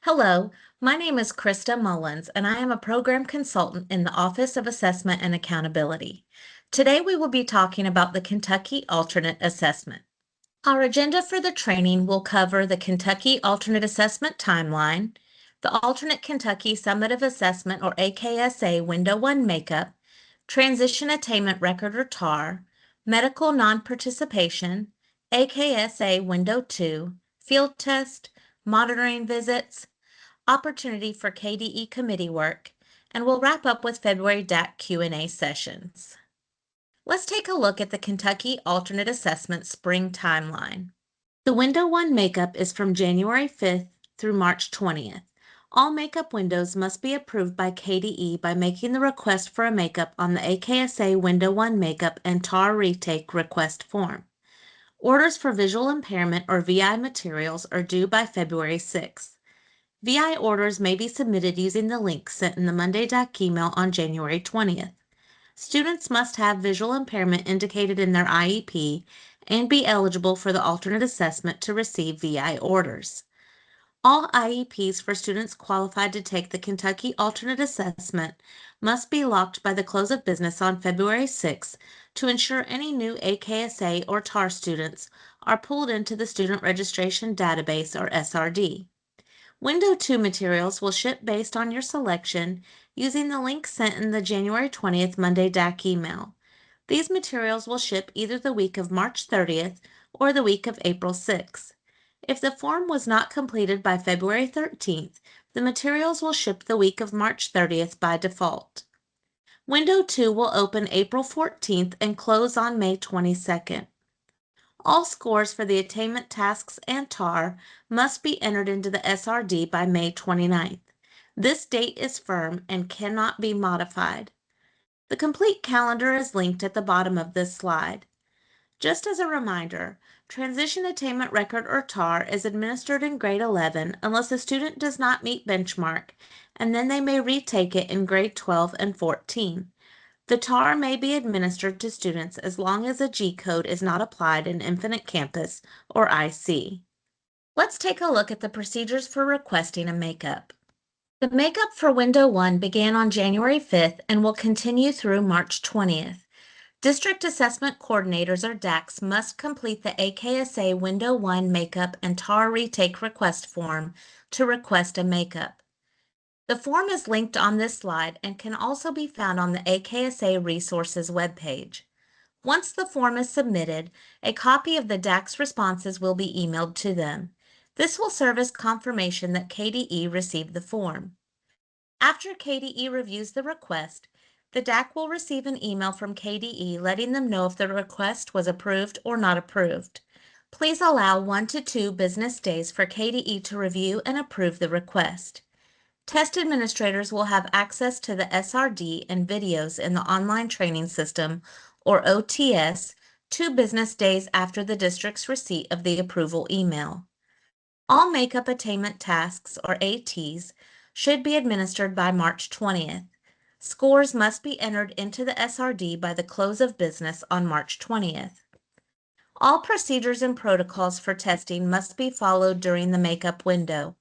Hello, my name is Krista Mullins, and I am a program consultant in the Office of Assessment and Accountability. Today we will be talking about the Kentucky Alternate Assessment. Our agenda for the training will cover the Kentucky Alternate Assessment timeline, the Alternate Kentucky Summative Assessment or AKSA Window 1 makeup, Transition Attainment Record or TAR, Medical Non-Participation, AKSA Window 2, Field Test, Monitoring Visits, opportunity for KDE committee work, and we'll wrap up with February DAC Q&A sessions. Let's take a look at the Kentucky Alternate Assessment Spring Timeline. The Window 1 makeup is from January 5th through March 20th. All makeup windows must be approved by KDE by making the request for a makeup on the AKSA Window 1 makeup and TAR retake request form. Orders for visual impairment or VI materials are due by February 6th. VI orders may be submitted using the link sent in the Monday DAC email on January 20th. Students must have visual impairment indicated in their IEP and be eligible for the alternate assessment to receive VI orders. All IEPs for students qualified to take the Kentucky Alternate Assessment must be locked by the close of business on February 6th to ensure any new AKSA or TAR students are pulled into the Student Registration Database or SRD. Window 2 materials will ship based on your selection using the link sent in the January 20th Monday DAC email. These materials will ship either the week of March 30th or the week of April 6th. If the form was not completed by February 13th, the materials will ship the week of March 30th by default. Window 2 will open April 14th and close on May 22nd. All scores for the attainment tasks and TAR must be entered into the SRD by May 29th. This date is firm and cannot be modified. The complete calendar is linked at the bottom of this slide. Just as a reminder, Transition Attainment Record or TAR is administered in grade 11 unless a student does not meet benchmark, and then they may retake it in grade 12 and 14. The TAR may be administered to students as long as a G-code is not applied in Infinite Campus or IC. Let's take a look at the procedures for requesting a makeup. The makeup for Window 1 began on January 5th and will continue through March 20th. District Assessment Coordinators or DACs must complete the AKSA Window 1 makeup and TAR retake request form to request a makeup. The form is linked on this slide and can also be found on the AKSA Resources webpage. Once the form is submitted, a copy of the DAC's responses will be emailed to them. This will serve as confirmation that KDE received the form. After KDE reviews the request, the DAC will receive an email from KDE letting them know if the request was approved or not approved. Please allow 1 to 2 business days for KDE to review and approve the request. Test administrators will have access to the SRD and videos in the online training system, or OTS, 2 business days after the district's receipt of the approval email. All makeup attainment tasks, or ATs, should be administered by March 20th. Scores must be entered into the SRD by the close of business on March 20th. All procedures and protocols for testing must be followed during the makeup window.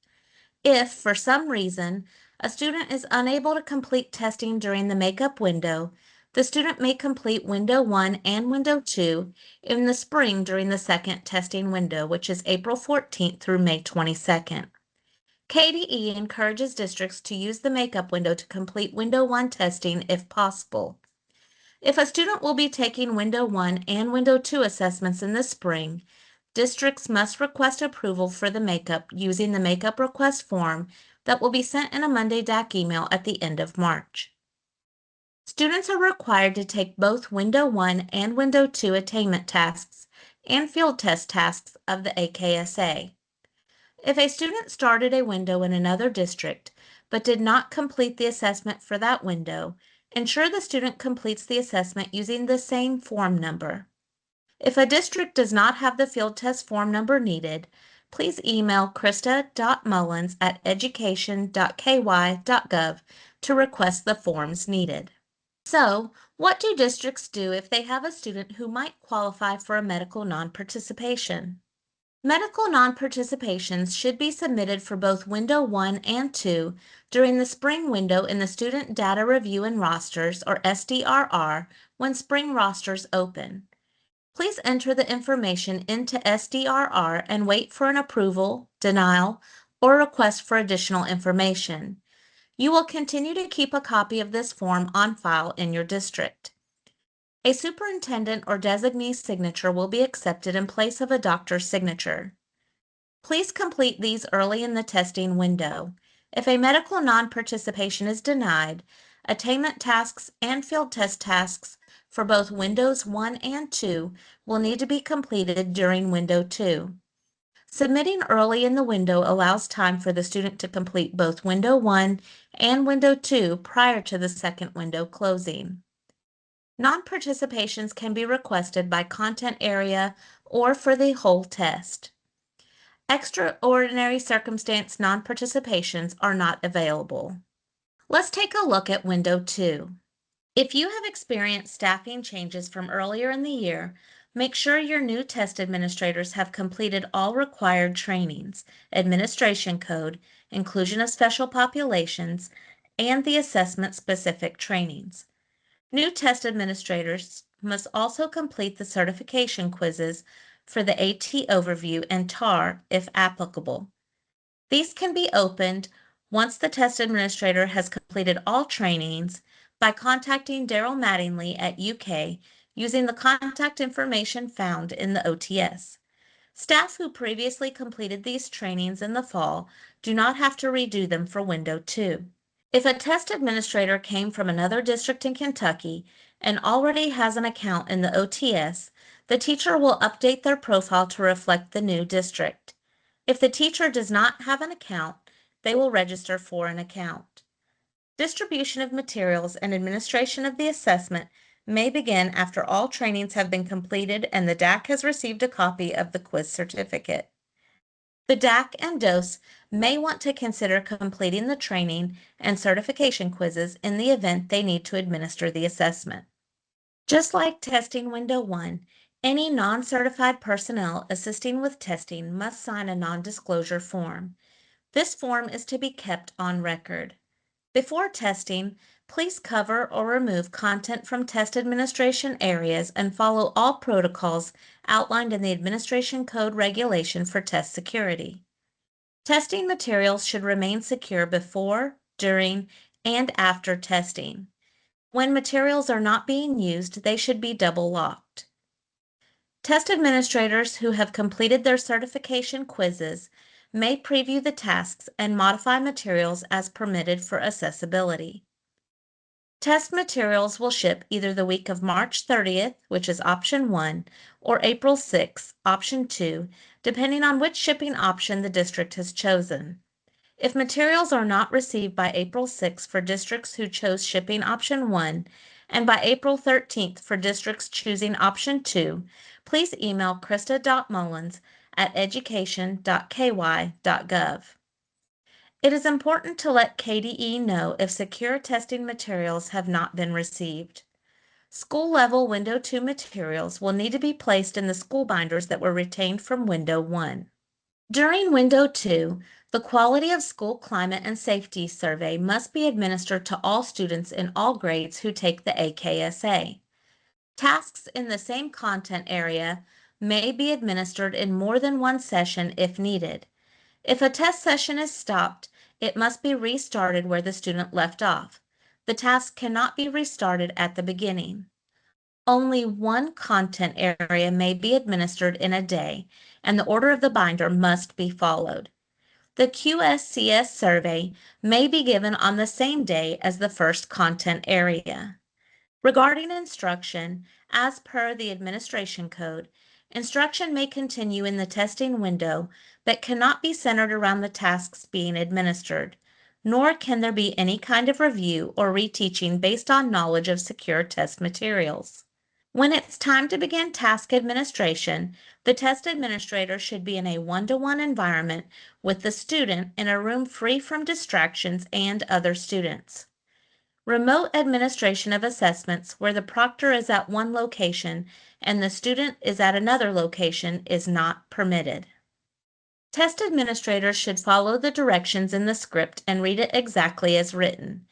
If, for some reason, a student is unable to complete testing during the makeup window, the student may complete Window 1 and Window 2 in the spring during the second testing window, which is April 14th through May 22nd. KDE encourages districts to use the makeup window to complete Window 1 testing if possible. If a student will be taking Window 1 and Window 2 assessments in the spring, districts must request approval for the makeup using the makeup request form that will be sent in a Monday DAC email at the end of March. Students are required to take both Window 1 and Window 2 attainment tasks and field test tasks of the AKSA. If a student started a window in another district but did not complete the assessment for that window, ensure the student completes the assessment using the same form number. If a district does not have the field test form number needed, please email krista.mullins@education.ky.gov to request the forms needed. So, what do districts do if they have a student who might qualify for a medical non-participation? Medical non-participations should be submitted for both Window 1 and 2 during the spring window in the Student Data Review and Rosters, or SDRR, when spring rosters open. Please enter the information into SDRR and wait for an approval, denial, or request for additional information. You will continue to keep a copy of this form on file in your district. A superintendent or designee signature will be accepted in place of a doctor's signature. Please complete these early in the testing window. If a medical non-participation is denied, attainment tasks and field test tasks for both Windows 1 and 2 will need to be completed during Window 2. Submitting early in the window allows time for the student to complete both Window 1 and Window 2 prior to the second window closing. Non-participations can be requested by content area or for the whole test. Extraordinary circumstance non-participations are not available. Let's take a look at Window 2. If you have experienced staffing changes from earlier in the year, make sure your new test administrators have completed all required trainings, administration code, inclusion of special populations, and the assessment-specific trainings. New test administrators must also complete the certification quizzes for the AT Overview and TAR if applicable. These can be opened once the test administrator has completed all trainings by contacting Daryl Mattingly at UK using the contact information found in the OTS. Staff who previously completed these trainings in the fall do not have to redo them for Window 2. If a test administrator came from another district in Kentucky and already has an account in the OTS, the teacher will update their profile to reflect the new district. If the teacher does not have an account, they will register for an account. Distribution of materials and administration of the assessment may begin after all trainings have been completed and the DAC has received a copy of the quiz certificate. The DAC and DOS may want to consider completing the training and certification quizzes in the event they need to administer the assessment. Just like testing Window 1, any non-certified personnel assisting with testing must sign a non-disclosure form. This form is to be kept on record. Before testing, please cover or remove content from test administration areas and follow all protocols outlined in the Administration Code regulation for test security. Testing materials should remain secure before, during, and after testing. When materials are not being used, they should be double locked. Test administrators who have completed their certification quizzes may preview the tasks and modify materials as permitted for accessibility. Test materials will ship either the week of March 30th, which is option 1, or April 6th, option 2, depending on which shipping option the district has chosen. If materials are not received by April 6th for districts who chose shipping option 1 and by April 13th for districts choosing option 2, please email krista.mullins@education.ky.gov. It is important to let KDE know if secure testing materials have not been received. School-level Window 2 materials will need to be placed in the school binders that were retained from Window 1. During Window 2, the Quality of School Climate and Safety Survey must be administered to all students in all grades who take the AKSA. Tasks in the same content area may be administered in more than one session if needed. If a test session is stopped, it must be restarted where the student left off. The task cannot be restarted at the beginning. Only one content area may be administered in a day, and the order of the binder must be followed. The QSCS survey may be given on the same day as the first content area. Regarding instruction, as per the Administration Code, instruction may continue in the testing window but cannot be centered around the tasks being administered, nor can there be any kind of review or reteaching based on knowledge of secure test materials. When it's time to begin task administration, the test administrator should be in a one-to-one environment with the student in a room free from distractions and other students. Remote administration of assessments where the proctor is at one location and the student is at another location is not permitted. Test administrators should follow the directions in the script and read it exactly as written.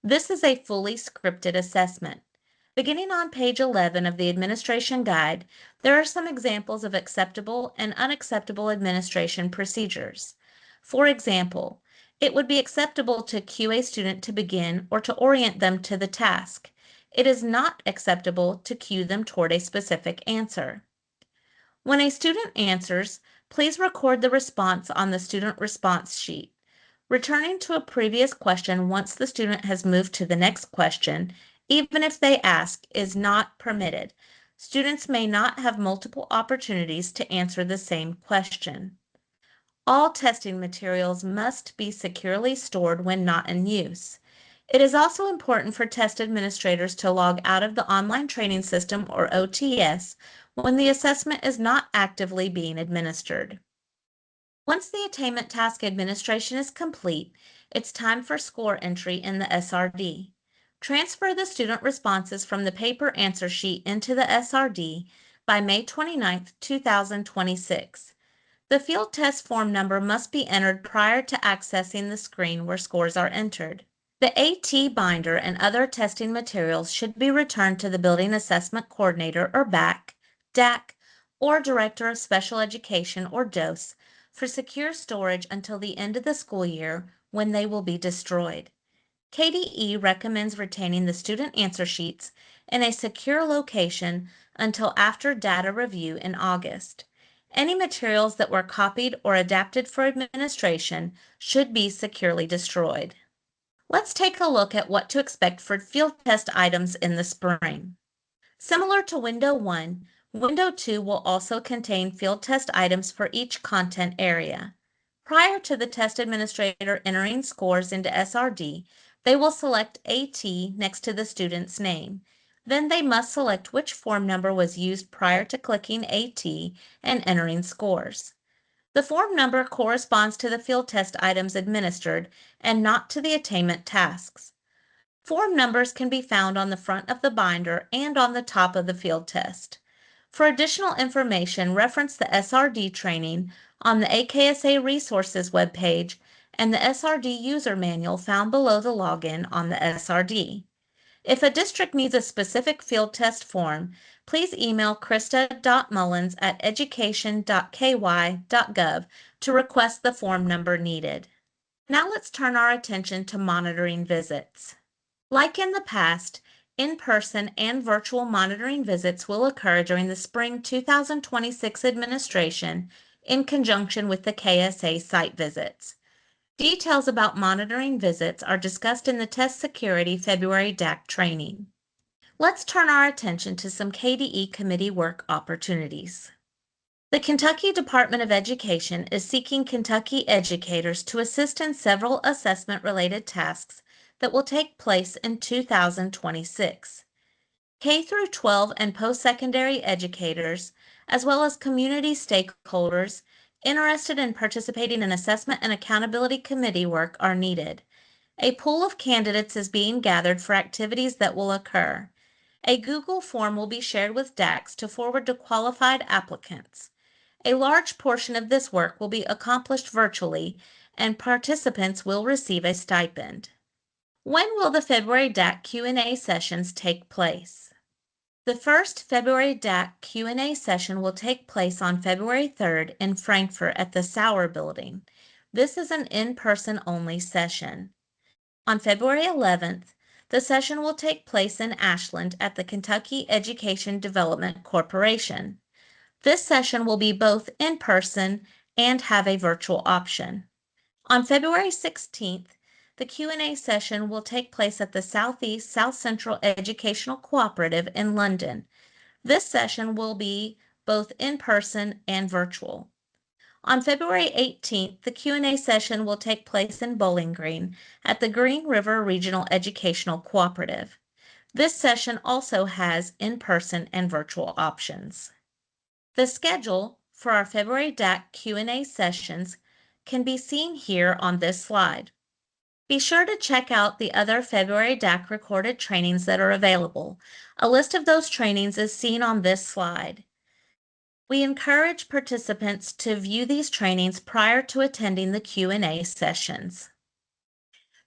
This is a fully scripted assessment. Beginning on page 11 of the administration guide, there are some examples of acceptable and unacceptable administration procedures. For example, it would be acceptable to cue a student to begin or to orient them to the task. It is not acceptable to cue them toward a specific answer. When a student answers, please record the response on the student response sheet. Returning to a previous question once the student has moved to the next question, even if they ask, is not permitted. Students may not have multiple opportunities to answer the same question. All testing materials must be securely stored when not in use. It is also important for test administrators to log out of the online training system or OTS when the assessment is not actively being administered. Once the attainment task administration is complete, it's time for score entry in the SRD. Transfer the student responses from the paper answer sheet into the SRD by May 29, 2026. The field test form number must be entered prior to accessing the screen where scores are entered. The AT binder and other testing materials should be returned to the Building Assessment Coordinator or BAC, DAC, or Director of Special Education or DOS for secure storage until the end of the school year when they will be destroyed. KDE recommends retaining the student answer sheets in a secure location until after data review in August. Any materials that were copied or adapted for administration should be securely destroyed. Let's take a look at what to expect for field test items in the spring. Similar to Window 1, Window 2 will also contain field test items for each content area. Prior to the test administrator entering scores into SRD, they will select AT next to the student's name. Then they must select which form number was used prior to clicking AT and entering scores. The form number corresponds to the field test items administered and not to the attainment tasks. Form numbers can be found on the front of the binder and on the top of the field test. For additional information, reference the SRD training on the AKSA Resources webpage and the SRD user manual found below the login on the SRD. If a district needs a specific field test form, please email krista.mullins@education.ky.gov to request the form number needed. Now let's turn our attention to monitoring visits. Like in the past, in-person and virtual monitoring visits will occur during the spring 2026 administration in conjunction with the KSA site visits. Details about monitoring visits are discussed in the Test Security February DAC training. Let's turn our attention to some KDE committee work opportunities. The Kentucky Department of Education is seeking Kentucky educators to assist in several assessment-related tasks that will take place in 2026. K through 12 and post-secondary educators, as well as community stakeholders interested in participating in assessment and accountability committee work are needed. A pool of candidates is being gathered for activities that will occur. A Google form will be shared with DACs to forward to qualified applicants. A large portion of this work will be accomplished virtually, and participants will receive a stipend. When will the February DAC Q&A sessions take place? The first February DAC Q&A session will take place on February 3rd in Frankfort at the Sauer Building. This is an in-person only session. On February 11th, the session will take place in Ashland at the Kentucky Education Development Corporation. This session will be both in person and have a virtual option. On February 16th, the Q&A session will take place at the Southeast South Central Educational Cooperative in London. This session will be both in person and virtual. On February 18th, the Q&A session will take place in Bowling Green at the Green River Regional Educational Cooperative. This session also has in-person and virtual options. The schedule for our February DAC Q&A sessions can be seen here on this slide. Be sure to check out the other February DAC recorded trainings that are available. A list of those trainings is seen on this slide. We encourage participants to view these trainings prior to attending the Q&A sessions.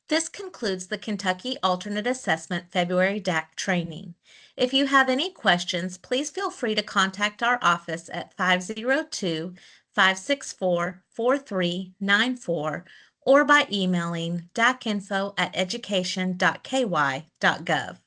This concludes the Kentucky Alternate Assessment February DAC training. If you have any questions, please feel free to contact our office at 502-564-4394 or by emailing dacinfo@education.ky.gov.